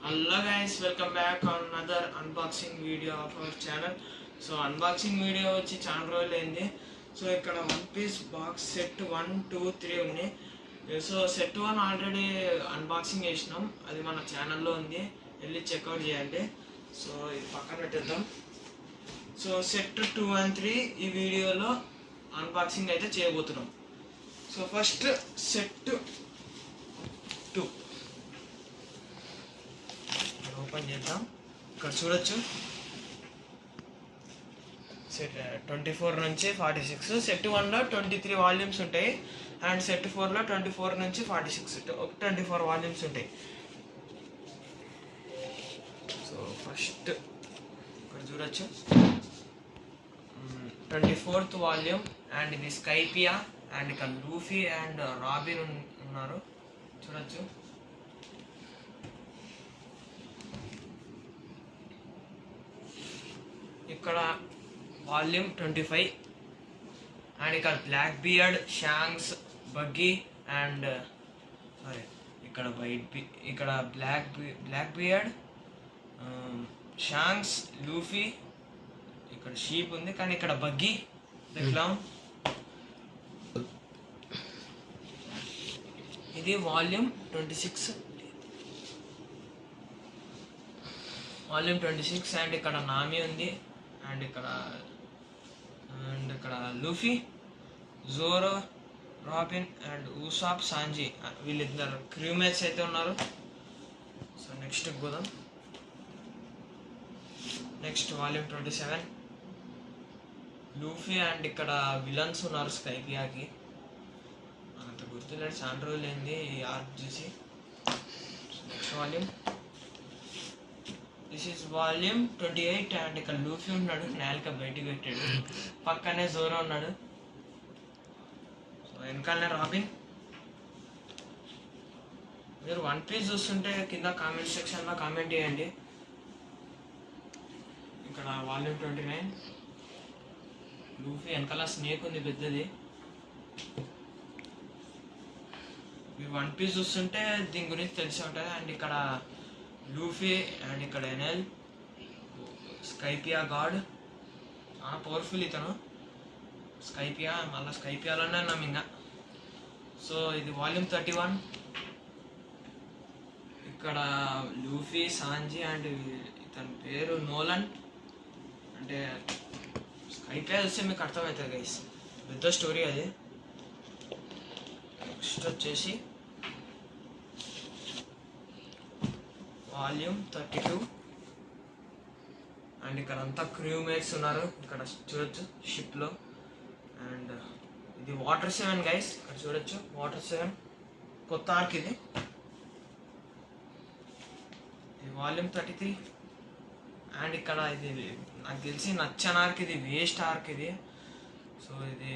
Hello guys, welcome back on another unboxing video of our channel. So unboxing video వచ్చి చాలా రోజులు అయింది. So ఇక్కడ వన్ పీస్ బాక్స్ సెట్ 1, 2, 3 ఉన్నాయి. So set 1 already unboxing చేసినాం, అది మన ఛానల్లో ఉంది, వెళ్ళి చెక్అవుట్ చేయండి. సో ఇది పక్కన పెట్టేద్దాం. సో సెట్ 2 and 3 ఈ వీడియోలో అన్బాక్సింగ్ అయితే చేయబోతున్నాం. సో ఫస్ట్ సెట్ 2 ఓపెన్ చేద్దాం. ఇక్కడ చూడొచ్చు, సెట్ 24 నుంచి 46. సెట్ 1లో 23 వాల్యూమ్స్ ఉంటాయి అండ్ సెట్ 4లో 24 నుంచి 46 24 వాల్యూమ్స్ ఉంటాయి. సో ఫస్ట్ ఇక్కడ చూడొచ్చు 24th వాల్యూమ్ అండ్ ఇది స్కైపియా అండ్ ఇక్కడ లూఫీ అండ్ రాబిన్ ఉన్నారు, చూడొచ్చు. ఇక్కడ వాల్యూమ్ 25 అండ్ ఇక్కడ Blackbeard, Shanks, Buggy and sorry ఇక్కడ ఇక్కడ బ్లాక్ బియర్డ్, షాంక్స్, లూఫీ, ఇక్కడ షీప్ ఉంది కానీ ఇక్కడ బగ్గీ ద క్లౌన్. ఇది వాల్యూమ్ 26 అండ్ ఇక్కడ నామి ఉంది అండ్ ఇక్కడ Luffy, Zoro, Robin and Usopp, Sanji వీళ్ళిద్దరు క్రూమేట్స్ అయితే ఉన్నారు. సో నెక్స్ట్ పోదాం. నెక్స్ట్ వాల్యూమ్ 27 లూఫీ అండ్ ఇక్కడ విలన్స్ ఉన్నారు స్కైపియాకి, అంత గుర్తులేదు, చాలా రోజులు అయింది ఈ ఆర్ట్ చూసి. Next volume, this is volume 28 and ఇక్కడ లూఫీ ఉన్నాడు, నాలిక బయటికి పెట్టాడు, పక్కనే జోరో ఉన్నాడు, సో వెనకాలనే రాబిన్. మీరు వన్ పీస్ చూస్తుంటే కింద కామెంట్ సెక్షన్లో కామెంట్ చేయండి. ఇక్కడ వాల్యూమ్ 29 లూఫీ, వెనకాల స్నేక్ ఉంది పెద్దది. మీరు వన్ పీస్ చూస్తుంటే దీని గురించి తెలిసి ఉంటుంది. అండ్ ఇక్కడ లూఫీ అండ్ ఇక్కడ ఎనెల్, స్కైపియా గాడ్, చాలా పవర్ఫుల్ ఇతను స్కైపియా, మళ్ళీ స్కైపియాలోనే ఉన్నాం ఇంకా. సో ఇది వాల్యూమ్ 31 ఇక్కడ లూఫీ, సాంజీ అండ్ ఇతని పేరు నోలన్. అంటే స్కైపియా చూస్తే మీకు అర్థమవుతుంది గైస్, పెద్ద స్టోరీ అది. నెక్స్ట్ వచ్చేసి వాల్యూమ్ 32 అండ్ ఇక్కడ అంతా క్రూమేట్స్ ఉన్నారు, ఇక్కడ చూడొచ్చు షిప్లో. అండ్ ఇది వాటర్ 7 గైస్, ఇక్కడ చూడొచ్చు వాటర్ 7 కొత్త ఆర్క్ ఇది వాల్యూమ్ 33 అండ్ ఇక్కడ ఇది నాకు తెలిసి నచ్చని ఆర్క్, ఇది వేస్ట్ ఆర్క్ ఇది. సో ఇది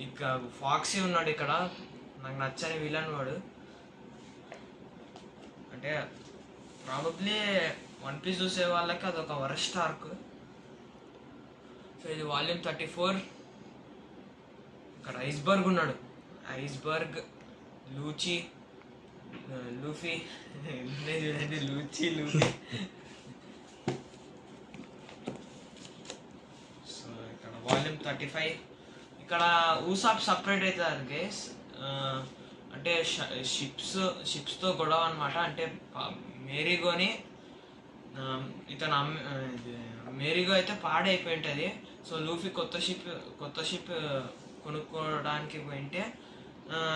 ఇక ఫాక్సీ ఉన్నాడు ఇక్కడ, నాకు నచ్చని విలన్ వాడు. అంటే ప్రాబబ్లీ వన్ పీస్ చూసే వాళ్ళకి అదొక వరస్ట్ ఆర్క్. సో ఇది వాల్యూమ్ 34 ఇక్కడ ఐస్బర్గ్ ఉన్నాడు, ఐస్బర్గ్, లూఫీ చూడండి, లూఫీ. సో ఇక్కడ వాల్యూమ్ 35 ఇక్కడ ఊసాప్ సపరేట్ అవుతారు గైస్, అంటే షిప్స్తో గొడవ అనమాట. అంటే మేరీగోని ఇతను మేరీగో అయితే పాడైపోయి ఉంటుంది. సో లూఫీ కొత్త షిప్ కొనుక్కోవడానికి పోయింటే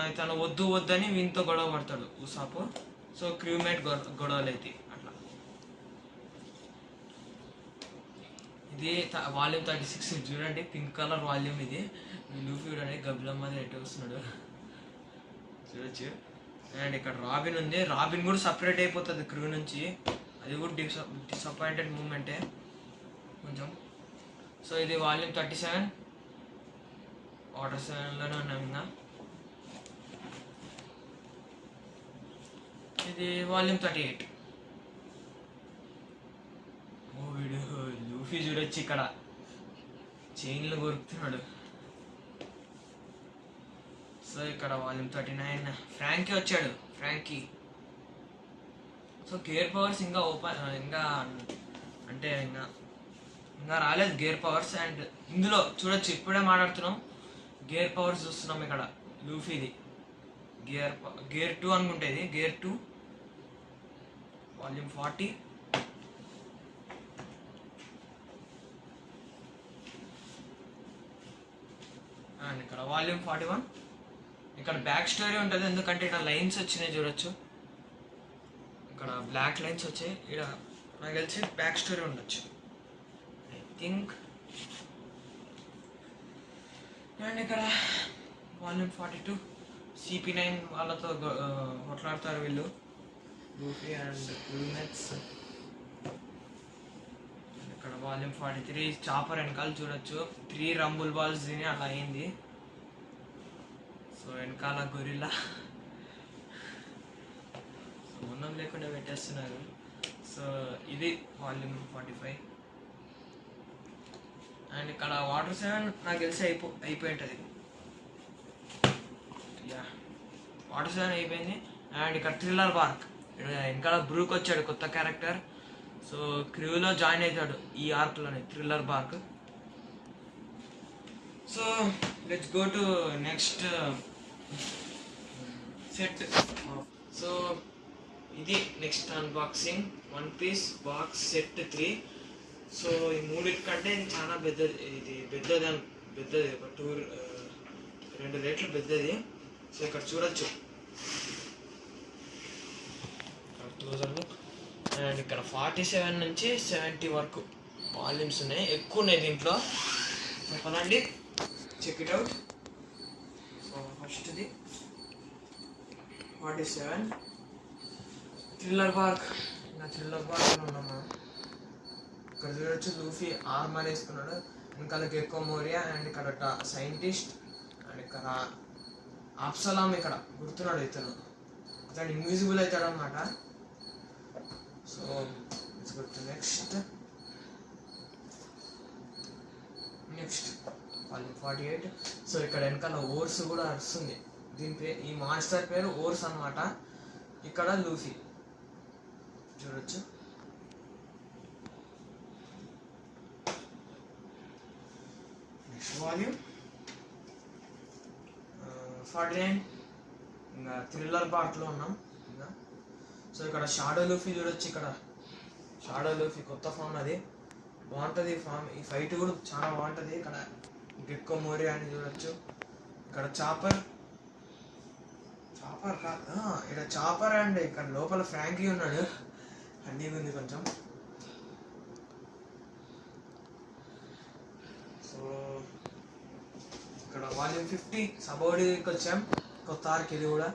ఇతను వద్దని వీనితో గొడవ పడతాడు ఊసాపు. సో క్రూమేట్ గొడవలు అయితే అట్లా. ఇది వాల్యూమ్ 36 చూడండి, పింక్ కలర్ వాల్యూమ్ ఇది. లూఫీ చూడండి గబ్బులమ్మది ఎటు వస్తున్నాడు చూడొచ్చు. అండ్ ఇక్కడ రాబిన్ ఉంది, రాబిన్ కూడా సపరేట్ అయిపోతుంది క్రూ నుంచి, అది కూడా డిసప్పాయింటెడ్ మూమెంటే కొంచెం. సో ఇది వాల్యూమ్ 37 వాటర్ 7లోనే ఉన్నాం ఇంకా. ఇది వాల్యూమ్ 38 వీడు లూఫీ చూడొచ్చు, ఇక్కడ చైన్లు కొరుకుతున్నాడు. సో ఇక్కడ వాల్యూమ్ 39 ఫ్రాంకీ వచ్చాడు, ఫ్రాంకీ. సో గేర్ పవర్స్ ఇంకా ఇంకా అంటే ఇంకా రాలేదు గేర్ పవర్స్. అండ్ ఇందులో చూడొచ్చు, ఇప్పుడే మాట్లాడుతున్నాం, గేర్ పవర్స్ చూస్తున్నాం ఇక్కడ లూఫీది. గేర్ 2 అనుకుంటేది, గేర్ 2 వాల్యూమ్ 40. అండ్ ఇక్కడ వాల్యూమ్ 41. ఇక్కడ బ్యాక్ స్టోరీ ఉంటుంది, ఎందుకంటే ఇక్కడ లైన్స్ వచ్చినాయి చూడొచ్చు, ఇక్కడ బ్లాక్ లైన్స్ వచ్చాయి. ఇక్కడ నాకు తెలిసి బ్యాక్ స్టోరీ ఉండొచ్చు ఐ థింక్. అండ్ ఇక్కడ వాల్యూమ్ 42 CP9 వాళ్ళతో కొట్లాడతారు వీళ్ళు, లూఫీ అండ్ క్రూమేట్స్. ఇక్కడ వాల్యూమ్ 43 చాపర్ వెనకాల చూడొచ్చు, 3 రంబుల్ బాల్స్ తిని అలా అయింది. సో వెనకాల గొరిల్లా సంబంధం లేకుండా పెట్టేస్తున్నారు. సో ఇది వాల్యూమ్ 45. అండ్ ఇక్కడ వాటర్ 7 నాకు తెలిసి అయిపోయి ఉంటుంది. యా, వాటర్ 7 అయిపోయింది. అండ్ ఇక్కడ థ్రిల్లర్ బార్క్, ఇంకా బ్రూక్ వచ్చాడు కొత్త క్యారెక్టర్. సో క్రూలో జాయిన్ అవుతాడు ఈ ఆర్క్లోనే, Thriller Bark. So let's go to next set. So ఇది next unboxing, One Piece box set 3. So ఈ మూడింటి కంటే ఇది చాలా పెద్దది, ఇది పెద్దది ఒక 2 రేట్లు పెద్దది. సో ఇక్కడ చూడొచ్చు, క్లోజర్ లుక్. అండ్ ఇక్కడ 47 నుంచి 70 వరకు వాల్యూమ్స్ ఉన్నాయి, ఎక్కువ ఉన్నాయి దీంట్లో. పదండి చెక్ ఇట్ అవుట్. సో ఫస్ట్ది 47 థ్రిల్లర్ పార్క్. ఇంకా థ్రిల్లర్ పార్క్లో ఉన్నాం మనం. ఇక్కడ చూడొచ్చు లూఫీ ఆర్మర్ వేసుకున్నాడు, ఇంకా గెక్కో మోరియా. అండ్ ఇక్కడ సైంటిస్ట్. అండ్ ఇక్కడ అప్సలాం ఇక్కడ గుర్తున్నాడు, ఇతను ఇన్విజిబుల్ అవుతాడు అనమాట. So let's go to next volume 48. So ఇక్కడ వెనకాల ఓర్స్ కూడా వస్తుంది, ఈ మాన్స్టర్ పేరు ఓర్స్ అనమాట. ఇక్కడ లూఫీ చూడొచ్చు. Next volume 49. ఇంకా థ్రిల్లర్ పార్ట్లో ఉన్నాం ఇంకా. సో ఇక్కడ షాడో లూఫీ చూడొచ్చు, ఇక్కడ షాడో లూఫీ కొత్త ఫామ్, అది బాగుంటుంది ఈ ఫామ్. ఈ ఫైట్ కూడా చాలా బాగుంటుంది. ఇక్కడ గెక్కో మోరియా అని చూడొచ్చు. ఇక్కడ చాపర్ కాదు, ఇక్కడ చాపర్. అండ్ ఇక్కడ లోపల ఫ్రాంకీ ఉన్నాడు, అన్నీ ఉంది కొంచెం. సో ఇక్కడ వాల్యూమ్ 50 సబోడీకి వచ్చాం, కొత్త ఆర్క్ ఇది కూడా.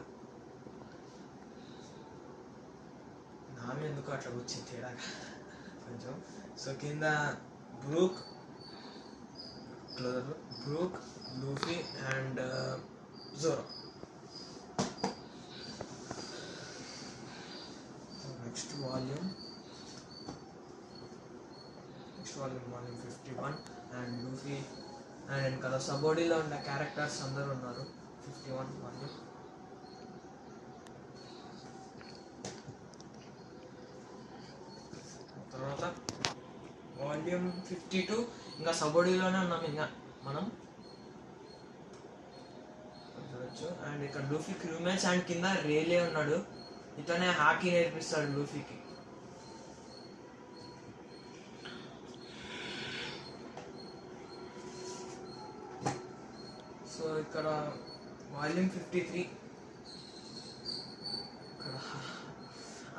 నామే ఎందుకు అట్లా వచ్చింది తేడా కొంచెం. సో కింద Brook, Luffy and Zoro. Next volume 51. And Luffy and వెనకాల సబోడీలో ఉన్న క్యారెక్టర్స్ అందరూ ఉన్నారు. 51 వాల్యూమ్. తర్వాత వాల్యూమ్ 52. ఇంకా సబోడీలోనే ఉన్నాం ఇంకా మనం చూడొచ్చు. అండ్ ఇక్కడ లూఫీ క్రూమేట్స్. అండ్ కింద రేలే ఉన్నాడు, ఇతనే హాకీ నేర్పిస్తాడు లూఫీకి. సో ఇక్కడ వాల్యూమ్ 53. ఇక్కడ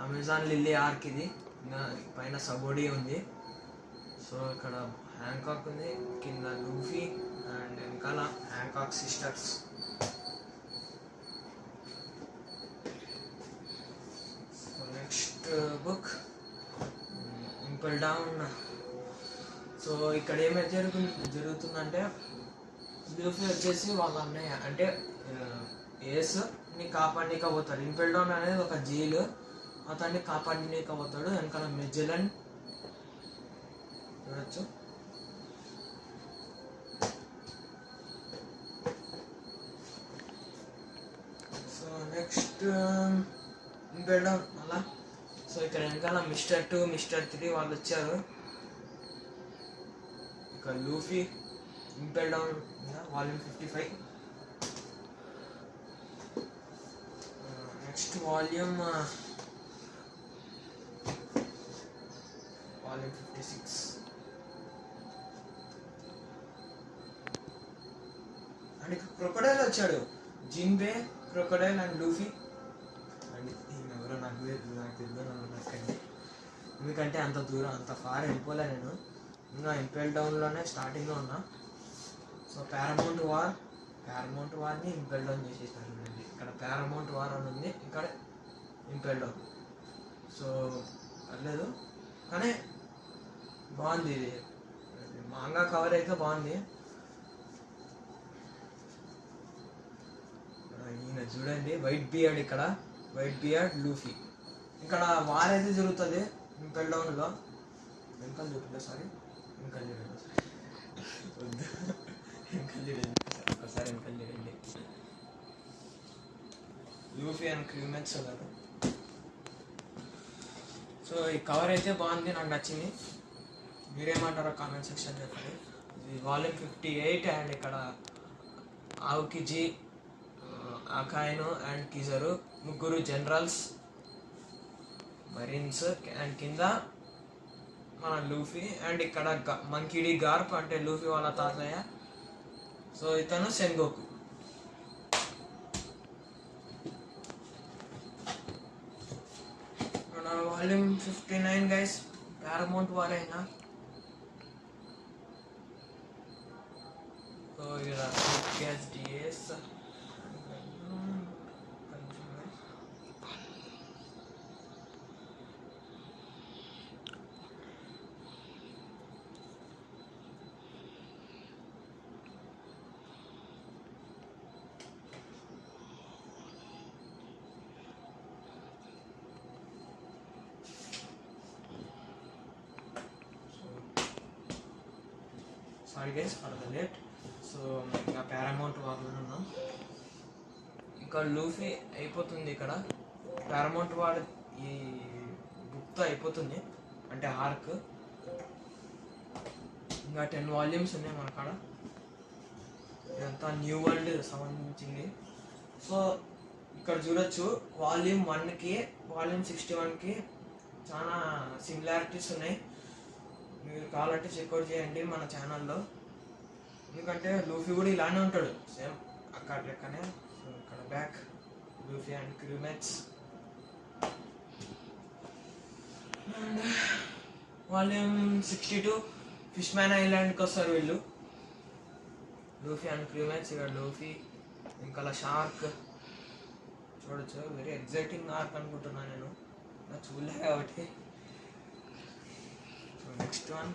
అమెజాన్ లిల్లీ ఆర్క్ ఇది, పైన సబోడీ ఉంది. సో ఇక్కడ హ్యాంకాక్ ఉంది, కింద లూఫీ అండ్ వెనకాల Hancock sisters. So next book Impel Down. So ఇక్కడ ఏమైతే జరుగుతుందంటే లూఫీ వచ్చేసి వాళ్ళ అన్నయ్య అంటే ఏస్ని కాపాడనీకపోతాడు. ఇంపెల్ డౌన్ అనేది ఒక జైలు, అతన్ని కాపాడనీకపోతాడు. వెనకాల మెజెలన్ చూడొచ్చు. సో నెక్స్ట్ ఇంపెల్ డౌన్ అలా సో ఇక్కడ వెనకాల మిస్టర్ 2 మిస్టర్ 3 వాళ్ళు వచ్చారు. ఇక Luffy impale down volume 55. Next volume 56. And ఇక్కడ క్రొకడైల్ వచ్చాడు. జిన్బే, క్రొకడైల్ అండ్ లూఫీ. అండ్ ఎవరో నాకు తెలియదు నాకండి, ఎందుకంటే అంత దూరం అంత ఫార్ వెళ్ళిపోలే నేను. ఇంకా ఇంపెల్ డౌన్లోనే స్టార్టింగ్లో ఉన్నా. సో పారమౌంట్ వార్ని ఇంపెల్ డౌన్ చేసేసాను. ఇక్కడ పారమౌంట్ వార్ అని ఉంది, ఇక్కడ ఇంపెల్ డౌన్. సో పర్లేదు, కానీ బాగుంది. ఇది మాంగా కవర్ అయితే బాగుంది. ఈయన చూడండి, వైట్ బియర్డ్. ఇక్కడ వైట్ బియర్డ్ లూఫీ. ఇక్కడ వార్ అయితే జరుగుతుంది ఇంపెల్ డౌన్లో. వెనకాల చూడండి, సారీ వెనకాల చూడండి, ఒకసారి వెనకాల చూడండి. లూఫీ అండ్ క్రూమేట్స్ ఉన్నారు. సో ఈ కవర్ అయితే బాగుంది, నాకు నచ్చింది. మీరేమంటారో కామెంట్ సెక్షన్ చెప్పండి. ఇది వాల్యూమ్ 58. అండ్ ఇక్కడ ఆవుకిజీ, అకాయిను అండ్ కిజరు ముగ్గురు జనరల్స్ మరీన్స్. అండ్ కింద మన లూఫీ. అండ్ ఇక్కడ మంకీడి గార్ప్ అంటే లూఫీ వాళ్ళ తాతయ్య. సో ఇతను Sengoku. Volume 59 guys, Paramount war అయినా. సో ఇలా డిఎస్ sorry guys for the late. So ఇంకా పారమౌంట్ వార్లో ఉన్నాం. ఇక్కడ లూఫీ అయిపోతుంది. ఇక్కడ పారమౌంట్ వార్ ఈ బుక్తో అయిపోతుంది, అంటే ఆర్క్. ఇంకా 10 వాల్యూమ్స్ ఉన్నాయి మన కాడ. ఇదంతా న్యూ వరల్డ్ సంబంధించింది. సో ఇక్కడ చూడొచ్చు, వాల్యూమ్ 1కి వాల్యూమ్ 61కి చాలా సిమిలారిటీస్ ఉన్నాయి. మీరు కావాలంటే చెక్అవుట్ చేయండి మన ఛానల్లో. ఎందుకంటే లూఫీ కూడా ఇలానే ఉంటాడు, సేమ్ అక్కడ లెక్కనే. సో ఇక్కడ back Luffy and crewmates. And volume 62 fish man ఐలాండ్కి వస్తారు వీళ్ళు, లూఫీ అండ్ క్రూమేట్స్. ఇక్కడ లూఫీ ఇంకా షార్క్ చూడొచ్చు. వెరీ ఎగ్జైటింగ్ ఆర్క్ అనుకుంటున్నాను నేను, చూడలే కాబట్టి. నెక్స్ట్ వన్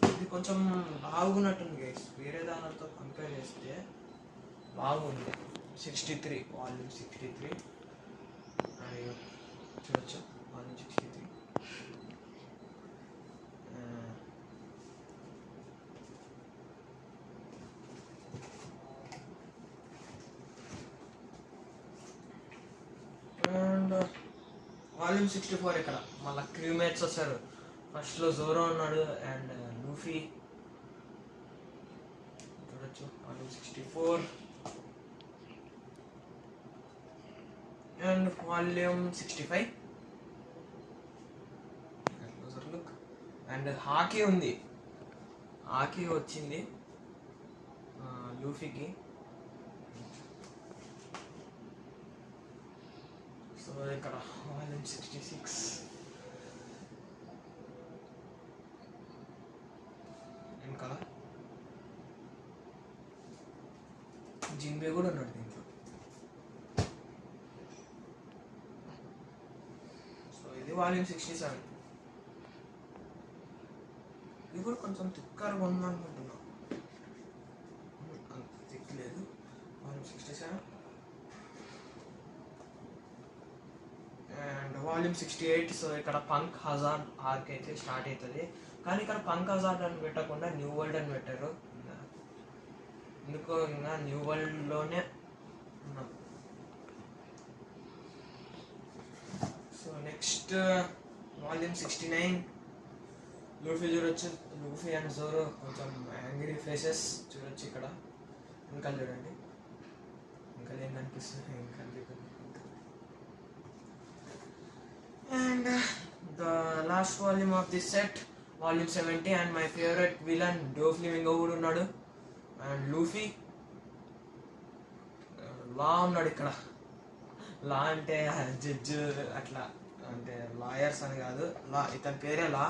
ఇది కొంచెం బాగున్నట్టుంది గైస్, వేరే దానితో కంపేర్ చేస్తే బాగుంది. 63 వాల్యూమ్ 63. అయ్యో చూడొచ్చు వాల్యూమ్ 63. అండ్ వాల్యూమ్ 64 ఇక్కడ మళ్ళీ క్రూమేట్స్ వస్తారు. ఫస్ట్లో జోరో ఉన్నాడు అండ్ లూఫీ చూడొచ్చు. Volume 64 and volume 65. Look. And hockey ఉంది, హాకీ వచ్చింది లూఫీకి. సో ఇక్కడ వాల్యూమ్ 66. ఇంకా జిన్బే కూడా ఉన్నాడు దీంట్లో. సో ఇది వాల్యూమ్ 67. ఇది కూడా కొంచెం తిక్కరగా ఉందనుకుంటున్నా, అంత తిక్కలేదు. Volume 67 and volume 68. సో ఇక్కడ పంక్ హజార్డ్ ఆర్క్ అయితే స్టార్ట్ అవుతుంది. కానీ ఇక్కడ పంక్ హజార్డ్ అని పెట్టకుండా న్యూ వరల్డ్ అని పెట్టారు. ఎందుకో ఇంకా న్యూ వరల్డ్లోనే ఉన్నాం. నెక్స్ట్ వాల్యూమ్ 69 లూఫీ చూడొచ్చు. లూఫీ అండ్ జోరో కొంచెం యాంగ్రీ ఫేసెస్ చూడొచ్చు. ఇక్కడ ఇంకా చూడండి, ఇంకా ఏం కనిపిస్తుంది, ఏం కనిపిస్తుంది. And the last volume of this set volume 70 and my favourite villain Doflamingo కూడా ఉన్నాడు. అండ్ లూఫీ లా ఉన్నాడు ఇక్కడ. లా అంటే జడ్జ్ అట్లా, అంటే లాయర్స్ అని కాదు, లా ఇతని పేరే లా.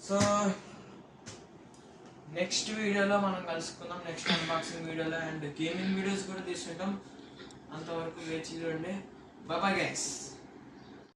సో నెక్స్ట్ వీడియోలో మనం కలుసుకుందాం, నెక్స్ట్ అన్బాక్సింగ్ వీడియోలో. అండ్ గేమింగ్ వీడియోస్ కూడా తీసుకుంటాం. అంతవరకు వేచి చూడండి. Bye bye guys.